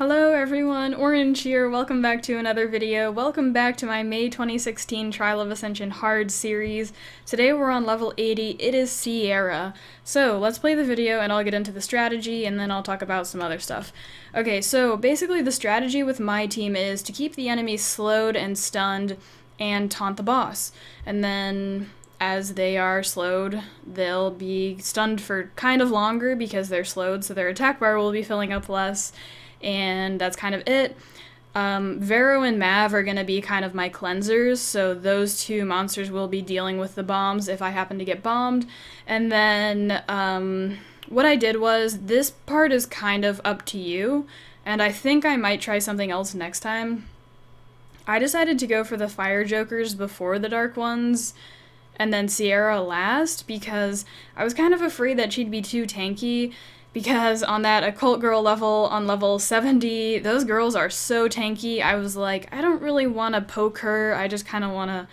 Hello everyone, Orange here, welcome back to another video. Welcome back to my May 2016 Trial of Ascension Hard series. Today we're on level 80, it is Seara. So let's play the video and I'll get into the strategy and then I'll talk about some other stuff. Okay, so basically the strategy with my team is to keep the enemies slowed and stunned and taunt the boss. And then as they are slowed, they'll be stunned for kind of longer because they're slowed, so their attack bar will be filling up less. And that's kind of it. Vero and Mav are going to be kind of my cleansers, so those two monsters will be dealing with the bombs if I happen to get bombed. And then what I did was, this part is kind of up to you, and I think I might try something else next time. I decided to go for the fire jokers before the dark ones, and then Seara last, because I was kind of afraid that she'd be too tanky. Because on that occult girl level, on level 70, those girls are so tanky, I was like, I don't really want to poke her, I just kind of want to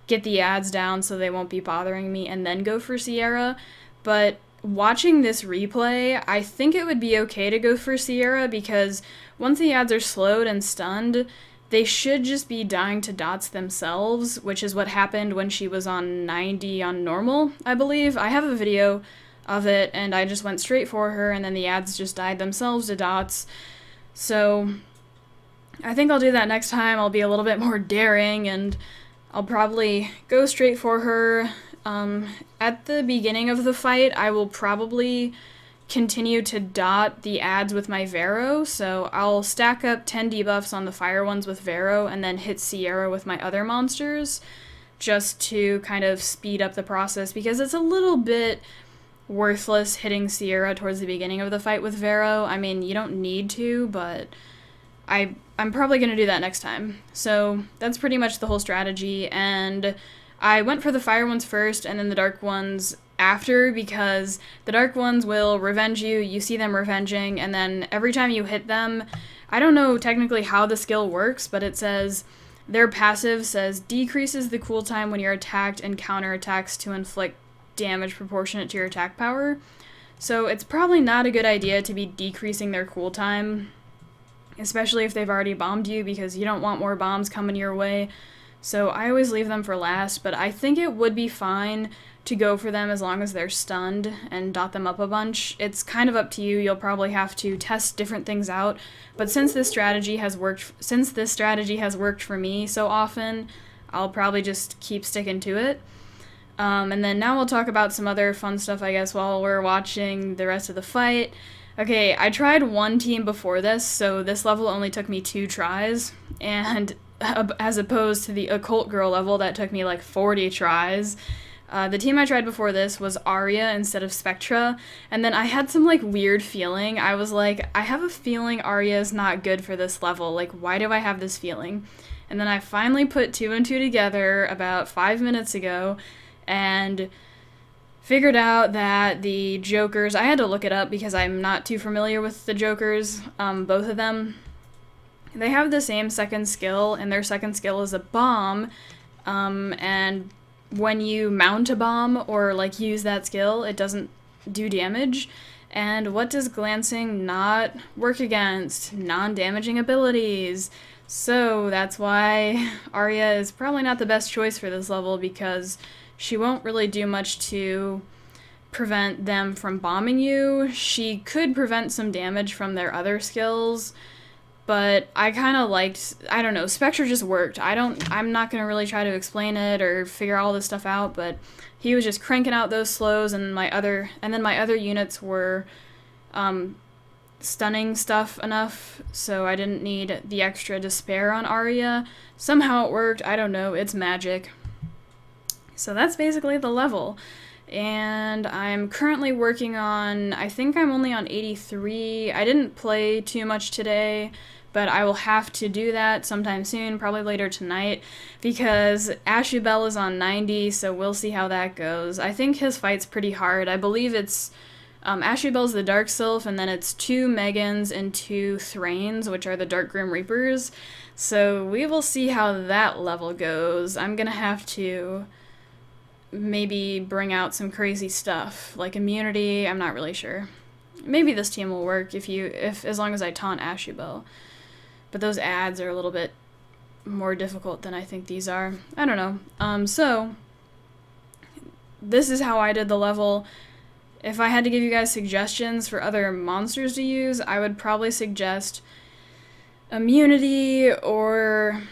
get the ads down so they won't be bothering me and then go for Seara. But watching this replay, I think it would be okay to go for Seara because once the ads are slowed and stunned, they should just be dying to dots themselves, which is what happened when she was on 90 on normal, I believe. I have a video of it, and I just went straight for her, and then the ads just died themselves to dots. So I think I'll do that next time. I'll be a little bit more daring, and I'll probably go straight for her. At the beginning of the fight, I will probably continue to dot the ads with my Vero, so I'll stack up 10 debuffs on the fire ones with Vero, and then hit Seara with my other monsters, just to kind of speed up the process, because it's a little bit worthless hitting Seara towards the beginning of the fight with Vero. I mean, you don't need to, but I'm probably going to do that next time. So that's pretty much the whole strategy, and I went for the fire ones first and then the dark ones after, because the dark ones will revenge you, you see them revenging, and then every time you hit them, I don't know technically how the skill works, but it says their passive says decreases the cooltime when you're attacked and counterattacks to inflict damage proportionate to your attack power. So it's probably not a good idea to be decreasing their cooltime, especially if they've already bombed you, because you don't want more bombs coming your way. So I always leave them for last, but I think it would be fine to go for them as long as they're stunned and dot them up a bunch. It's kind of up to you. You'll probably have to test different things out, but since this strategy has worked for me so often, I'll probably just keep sticking to it. And then now we'll talk about some other fun stuff, I guess, while we're watching the rest of the fight. Okay, I tried one team before this, so this level only took me 2 tries, and as opposed to the occult girl level that took me like 40 tries. The team I tried before this was Arya instead of Spectra, and then I had some like weird feeling. I was like, I have a feeling Arya is not good for this level, like why do I have this feeling? And then I finally put 2 and 2 together about 5 minutes ago, and figured out that the Jokers, I had to look it up because I'm not too familiar with the Jokers, both of them, they have the same second skill, and their second skill is a bomb, and when you mount a bomb or like use that skill, it doesn't do damage. And what does glancing not work against? Non-damaging abilities. So that's why Arya is probably not the best choice for this level, because she won't really do much to prevent them from bombing you. She could prevent some damage from their other skills, but I kind of liked, I don't know, Spectre just worked. I'm not going to really try to explain it or figure all this stuff out, but he was just cranking out those slows, and then my other units were stunning stuff enough, so I didn't need the extra despair on Arya. Somehow it worked, I don't know, it's magic. So that's basically the level, and I'm currently working on, I think I'm only on 83. I didn't play too much today, but I will have to do that sometime soon, probably later tonight, because Ashubel is on 90, so we'll see how that goes. I think his fight's pretty hard. I believe it's, Ashubel's the Dark Sylph, and then it's 2 Megans and 2 Thrains, which are the Dark Grim Reapers, so we will see how that level goes. I'm gonna have to maybe bring out some crazy stuff, like immunity, I'm not really sure. maybe this team will work as long as I taunt Ashubel. But those ads are a little bit more difficult than I think these are. I don't know. So this is how I did the level. If I had to give you guys suggestions for other monsters to use, I would probably suggest immunity or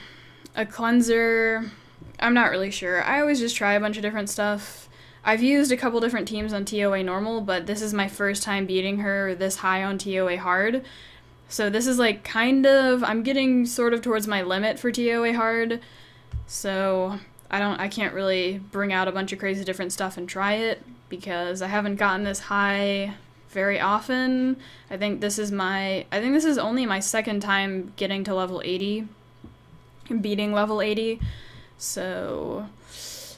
a cleanser. I'm not really sure. I always just try a bunch of different stuff. I've used a couple different teams on TOA normal, but this is my first time beating her this high on TOA hard. So this is like I'm getting sort of towards my limit for TOA hard. So I can't really bring out a bunch of crazy different stuff and try it because I haven't gotten this high very often. I think this is only my second time getting to level 80, beating level 80. So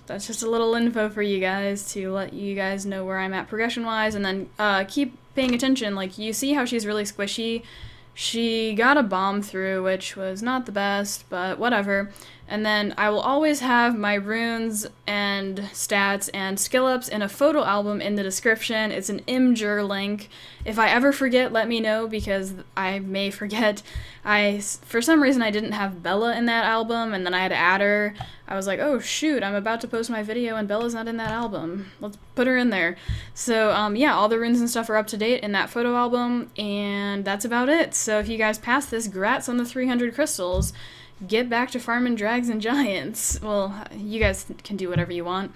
that's just a little info for you guys to let you guys know where I'm at progression-wise, and then keep paying attention. Like, you see how she's really squishy? She got a bomb through, which was not the best, but whatever. And then I will always have my runes and stats and skill ups in a photo album in the description. It's an Imgur link. If I ever forget, let me know, because I may forget. For some reason, I didn't have Bella in that album, and then I had to add her. I was like, oh shoot, I'm about to post my video and Bella's not in that album. Let's put her in there. So yeah, all the runes and stuff are up to date in that photo album, and that's about it. So if you guys pass this, grats on the 300 crystals. Get back to farming drags and giants. Well, you guys can do whatever you want.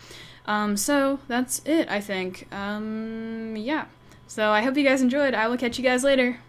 So that's it, I think. Yeah. So I hope you guys enjoyed. I will catch you guys later.